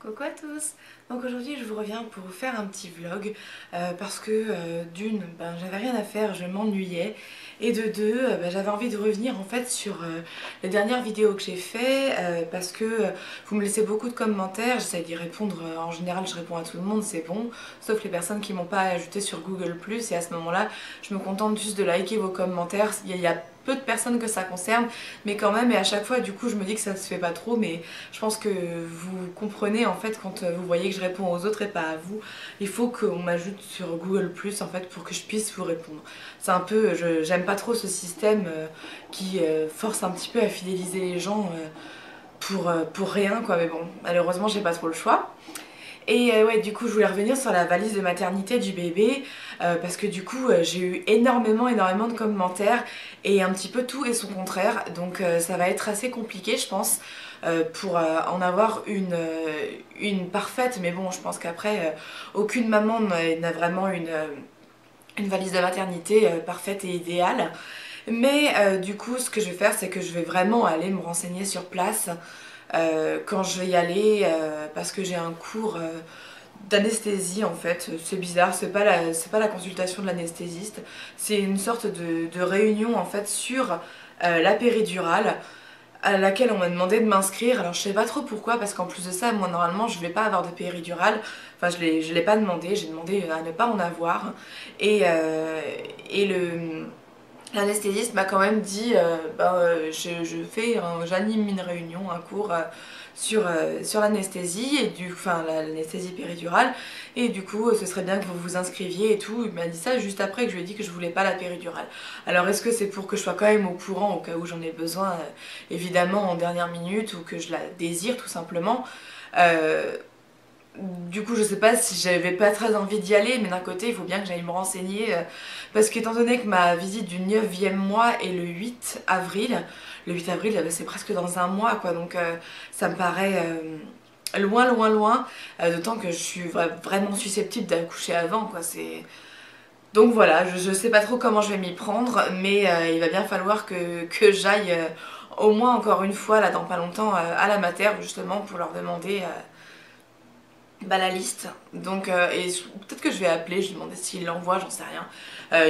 Coucou à tous. Donc aujourd'hui je vous reviens pour vous faire un petit vlog parce que d'une, j'avais rien à faire, je m'ennuyais, et de deux, j'avais envie de revenir en fait sur les dernières vidéos que j'ai fait parce que vous me laissez beaucoup de commentaires, j'essaie d'y répondre, en général je réponds à tout le monde, c'est bon, sauf les personnes qui m'ont pas ajouté sur Google+, et à ce moment-là je me contente juste de liker vos commentaires. Il y a peu de personnes que ça concerne, mais quand même, et à chaque fois du coup je me dis que ça se fait pas trop, mais je pense que vous comprenez en fait quand vous voyez que je réponds aux autres et pas à vous. Il faut qu'on m'ajoute sur Google Plus en fait pour que je puisse vous répondre. C'est un peu, j'aime pas trop ce système qui force un petit peu à fidéliser les gens pour rien quoi, mais bon, malheureusement j'ai pas trop le choix. Et ouais, du coup je voulais revenir sur la valise de maternité du bébé parce que du coup j'ai eu énormément de commentaires et un petit peu tout et son contraire, donc ça va être assez compliqué je pense pour en avoir une parfaite, mais bon je pense qu'après aucune maman n'a vraiment une valise de maternité parfaite et idéale. Mais du coup ce que je vais faire c'est que je vais vraiment aller me renseigner sur place quand je vais y aller parce que j'ai un cours d'anesthésie en fait. C'est bizarre, c'est pas la consultation de l'anesthésiste, c'est une sorte de réunion en fait sur la péridurale à laquelle on m'a demandé de m'inscrire. Alors je sais pas trop pourquoi, parce qu'en plus de ça moi normalement je vais pas avoir de péridurale, enfin je l'ai pas demandé, j'ai demandé à ne pas en avoir, et l'anesthésiste m'a quand même dit j'anime une réunion, un cours sur l'anesthésie, enfin l'anesthésie péridurale, et du coup ce serait bien que vous vous inscriviez et tout. Il m'a dit ça juste après que je lui ai dit que je voulais pas la péridurale. Alors est-ce que c'est pour que je sois quand même au courant au cas où j'en ai besoin, évidemment en dernière minute, ou que je la désire tout simplement. Du coup je sais pas si j'avais pas très envie d'y aller, mais d'un côté il faut bien que j'aille me renseigner parce qu'étant donné que ma visite du 9e mois est le 8 avril, le 8 avril c'est presque dans un mois quoi, donc ça me paraît loin, d'autant que je suis vraiment susceptible d'accoucher avant quoi, c'est... Donc voilà, je sais pas trop comment je vais m'y prendre, mais il va bien falloir que j'aille au moins encore une fois là dans pas longtemps à la mater justement pour leur demander la liste. Donc et peut-être que je vais appeler, je vais demander s'ils l'envoient, j'en sais rien.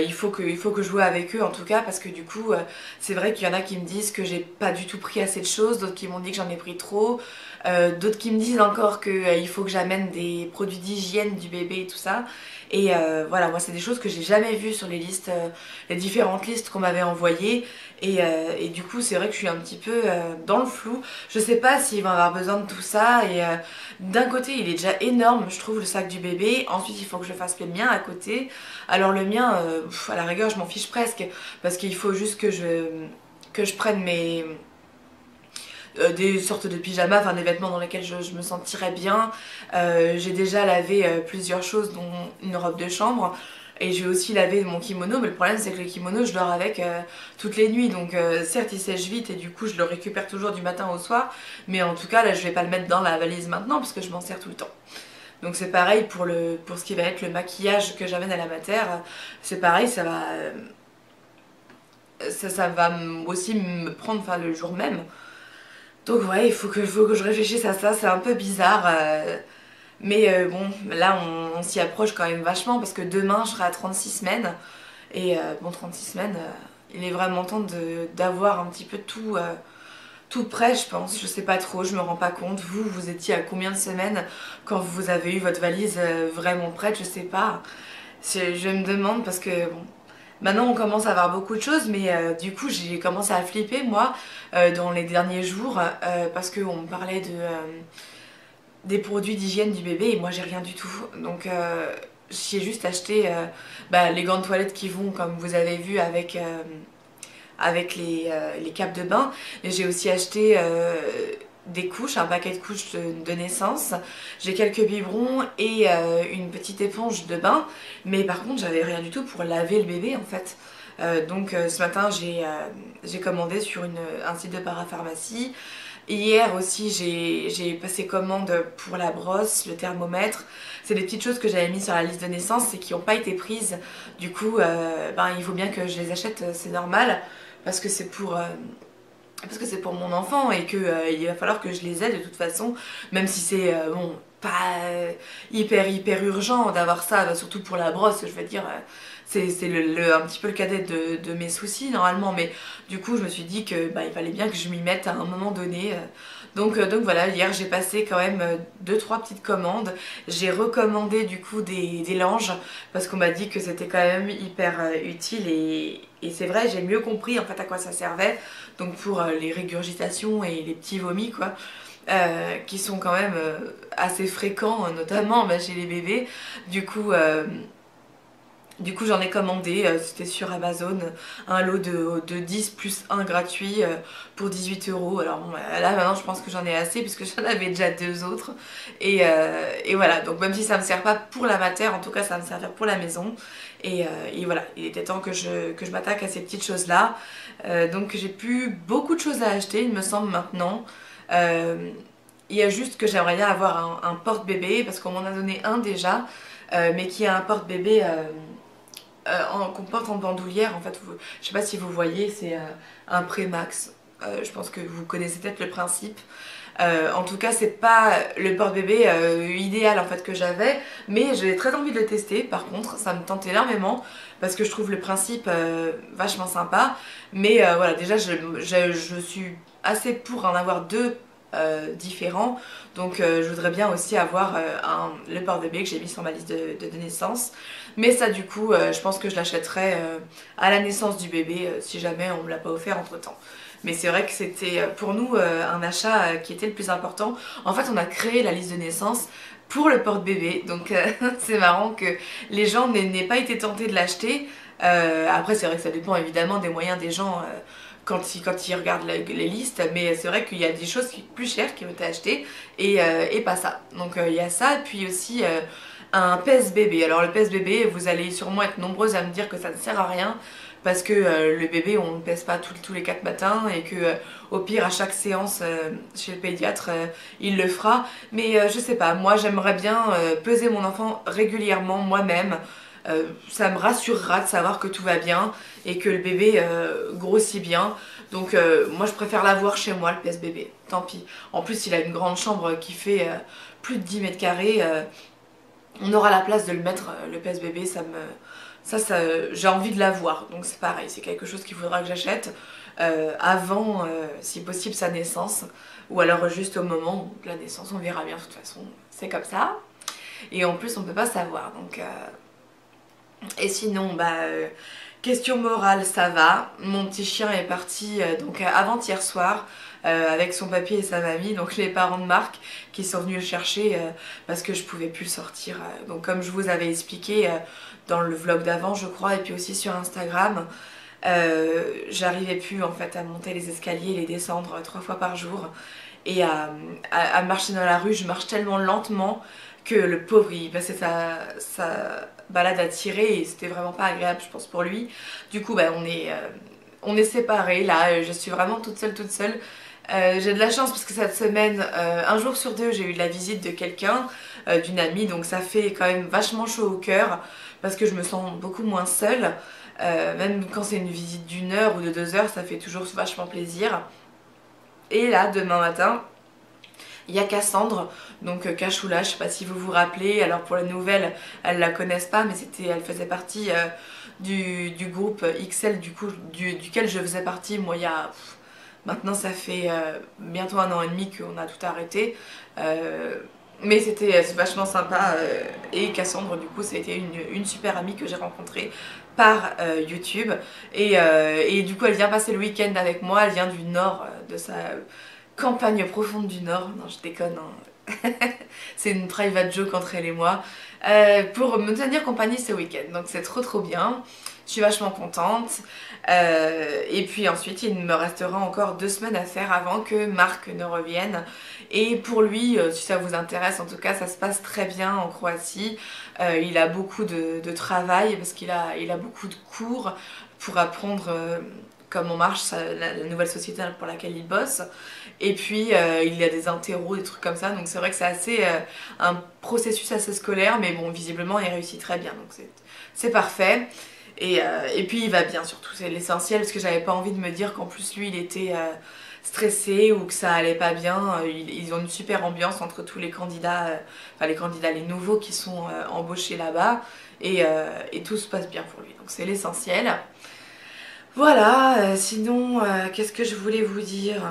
Il faut que je joue avec eux en tout cas, parce que du coup c'est vrai qu'il y en a qui me disent que j'ai pas du tout pris assez de choses, d'autres qui m'ont dit que j'en ai pris trop, d'autres qui me disent encore que il faut que j'amène des produits d'hygiène du bébé et tout ça. Et voilà, moi c'est des choses que j'ai jamais vues sur les listes, les différentes listes qu'on m'avait envoyées, et du coup c'est vrai que je suis un petit peu dans le flou. Je sais pas s'ils vont avoir besoin de tout ça, et d'un côté il est déjà énorme je trouve le sac du bébé, ensuite il faut que je fasse le mien à côté. Alors le mien, à la rigueur je m'en fiche presque, parce qu'il faut juste que je prenne des sortes de pyjamas, enfin des vêtements dans lesquels je me sentirais bien. J'ai déjà lavé plusieurs choses, dont une robe de chambre. Et j'ai aussi lavé mon kimono, mais le problème c'est que le kimono je dors avec toutes les nuits, donc certes il sèche vite et du coup je le récupère toujours du matin au soir, mais en tout cas là je vais pas le mettre dans la valise maintenant parce que je m'en sers tout le temps. Donc c'est pareil pour ce qui va être le maquillage que j'amène à la mater, c'est pareil, ça va aussi me prendre enfin, le jour même. Donc ouais, faut que je réfléchisse à ça, c'est un peu bizarre. Mais bon, là on s'y approche quand même vachement parce que demain je serai à 36 semaines. Et bon, 36 semaines, il est vraiment temps d'avoir un petit peu tout prêt, je pense. Je sais pas trop, je me rends pas compte. Vous étiez à combien de semaines quand vous avez eu votre valise vraiment prête? Je sais pas. Je me demande parce que bon, maintenant on commence à avoir beaucoup de choses, mais du coup j'ai commencé à flipper moi dans les derniers jours parce qu'on me parlait des produits d'hygiène du bébé et moi j'ai rien du tout. Donc j'ai juste acheté les gants de toilette qui vont, comme vous avez vu, avec les capes de bain. Et j'ai aussi acheté des couches, un paquet de couches de naissance. J'ai quelques biberons et une petite éponge de bain. Mais par contre j'avais rien du tout pour laver le bébé en fait. Donc ce matin j'ai commandé sur un site de parapharmacie. Hier aussi j'ai passé commande pour la brosse, le thermomètre. C'est des petites choses que j'avais mis sur la liste de naissance et qui n'ont pas été prises. Du coup il faut bien que je les achète, c'est normal, parce que c'est parce que c'est pour mon enfant et que il va falloir que je les aide de toute façon, même si c'est bon, pas hyper urgent d'avoir ça, surtout pour la brosse, je veux dire, c'est un petit peu le cadet de mes soucis normalement, mais du coup je me suis dit que il fallait bien que je m'y mette à un moment donné. Donc voilà, hier j'ai passé quand même 2-3 petites commandes. J'ai recommandé du coup des langes parce qu'on m'a dit que c'était quand même hyper utile et c'est vrai, j'ai mieux compris en fait à quoi ça servait. Donc pour les régurgitations et les petits vomis quoi. Qui sont quand même assez fréquents, notamment chez les bébés. Du coup j'en ai commandé, c'était sur Amazon, un lot de 10 plus un gratuit pour 18 €. Alors bon, là maintenant je pense que j'en ai assez puisque j'en avais déjà 2 autres. Et voilà, donc même si ça me sert pas pour la mater, en tout cas ça va me servir pour la maison. Et voilà, il était temps que je m'attaque à ces petites choses là. Donc j'ai plus beaucoup de choses à acheter il me semble maintenant. Il y a juste que j'aimerais bien avoir un porte-bébé parce qu'on m'en a donné un déjà, mais qui a un porte-bébé qu'on porte en bandoulière. En fait, je sais pas si vous voyez, c'est un Prémax. Je pense que vous connaissez peut-être le principe. En tout cas, c'est pas le porte-bébé idéal en fait que j'avais, mais j'ai très envie de le tester. Par contre, ça me tente énormément parce que je trouve le principe vachement sympa. Mais voilà, déjà, je suis assez pour en avoir deux différents. Donc je voudrais bien aussi avoir le porte-bébé que j'ai mis sur ma liste de naissance. Mais ça du coup je pense que je l'achèterai à la naissance du bébé si jamais on me l'a pas offert entre temps. Mais c'est vrai que c'était pour nous un achat qui était le plus important. En fait on a créé la liste de naissance pour le porte-bébé. Donc c'est marrant que les gens n'aient pas été tentés de l'acheter. Après c'est vrai que ça dépend évidemment des moyens des gens quand ils regardent les listes, mais c'est vrai qu'il y a des choses plus chères qui ont été achetées et pas ça. Donc il y a ça, et puis aussi un pèse-bébé. Alors le pèse-bébé, vous allez sûrement être nombreuses à me dire que ça ne sert à rien, parce que le bébé on ne pèse pas tous les 4 matins et que au pire à chaque séance chez le pédiatre il le fera. Mais je sais pas, moi j'aimerais bien peser mon enfant régulièrement moi-même. Ça me rassurera de savoir que tout va bien et que le bébé grossit bien. Donc moi je préfère l'avoir chez moi, le pèse-bébé, tant pis. En plus il a une grande chambre qui fait plus de 10 mètres carrés. On aura la place de le mettre, le pèse-bébé, j'ai envie de l'avoir. Donc c'est pareil, c'est quelque chose qu'il faudra que j'achète avant, si possible, sa naissance. Ou alors juste au moment de la naissance, on verra bien de toute façon. C'est comme ça. Et en plus on peut pas savoir, donc... Et sinon, question morale, ça va. Mon petit chien est parti donc avant-hier soir avec son papy et sa mamie, donc les parents de Marc qui sont venus le chercher parce que je pouvais plus le sortir. Donc comme je vous avais expliqué dans le vlog d'avant, je crois, et puis aussi sur Instagram, j'arrivais plus en fait à monter les escaliers et les descendre 3 fois par jour. Et à marcher dans la rue, je marche tellement lentement que le pauvre il passait sa balade à tirer et c'était vraiment pas agréable je pense pour lui. Du coup on est séparés là, je suis vraiment toute seule. J'ai de la chance parce que cette semaine, un jour sur deux, j'ai eu de la visite de quelqu'un, d'une amie, donc ça fait quand même vachement chaud au cœur parce que je me sens beaucoup moins seule. Même quand c'est une visite d'1 heure ou de 2 heures, ça fait toujours vachement plaisir. Et là, demain matin, il y a Cassandre, donc Cachoula, je sais pas si vous vous rappelez. Alors pour les nouvelles, elles la connaissent pas, mais elle faisait partie du groupe XL duquel je faisais partie. Moi, maintenant ça fait bientôt 1 an et demi qu'on a tout arrêté. Mais c'est vachement sympa. Et Cassandre, du coup, ça a été une super amie que j'ai rencontrée par YouTube. Et du coup, elle vient passer le week-end avec moi. Elle vient du nord, de sa campagne profonde du nord. Non, je déconne, hein. C'est une private joke entre elle et moi. Pour me tenir compagnie ce week-end. Donc c'est trop bien. Je suis vachement contente. Et puis ensuite, il me restera encore 2 semaines à faire avant que Marc ne revienne. Et pour lui, si ça vous intéresse, en tout cas, ça se passe très bien en Croatie. Il a beaucoup de travail parce qu'il a beaucoup de cours pour apprendre comment marche la nouvelle société pour laquelle il bosse. Et puis il y a des interros, des trucs comme ça, donc c'est vrai que c'est assez un processus assez scolaire, mais bon, visiblement il réussit très bien, donc c'est parfait. Et puis il va bien surtout, c'est l'essentiel, parce que j'avais pas envie de me dire qu'en plus lui il était stressé ou que ça allait pas bien. Ils ont une super ambiance entre tous les candidats, enfin les candidats, les nouveaux qui sont embauchés là-bas et tout se passe bien pour lui. Donc c'est l'essentiel. Voilà, sinon, qu'est-ce que je voulais vous dire?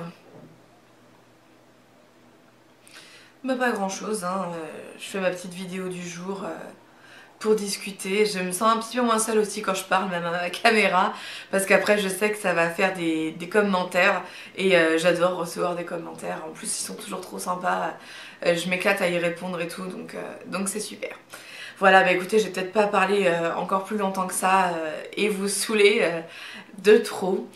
Bah pas grand chose, hein. Je fais ma petite vidéo du jour pour discuter. Je me sens un petit peu moins seule aussi quand je parle, même à ma caméra, parce qu'après je sais que ça va faire des commentaires et j'adore recevoir des commentaires. En plus ils sont toujours trop sympas, je m'éclate à y répondre et tout, donc c'est super. Voilà, bah écoutez, je vais peut-être pas parler encore plus longtemps que ça et vous saouler de trop.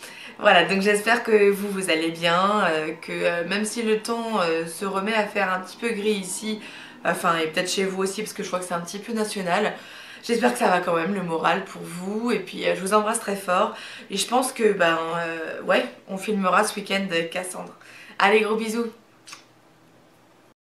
Voilà, donc j'espère que vous allez bien, que même si le temps se remet à faire un petit peu gris ici, enfin et peut-être chez vous aussi parce que je crois que c'est un petit peu national, j'espère que ça va quand même le moral pour vous et puis je vous embrasse très fort et je pense que ouais, on filmera ce week-end Cassandre. Allez, gros bisous!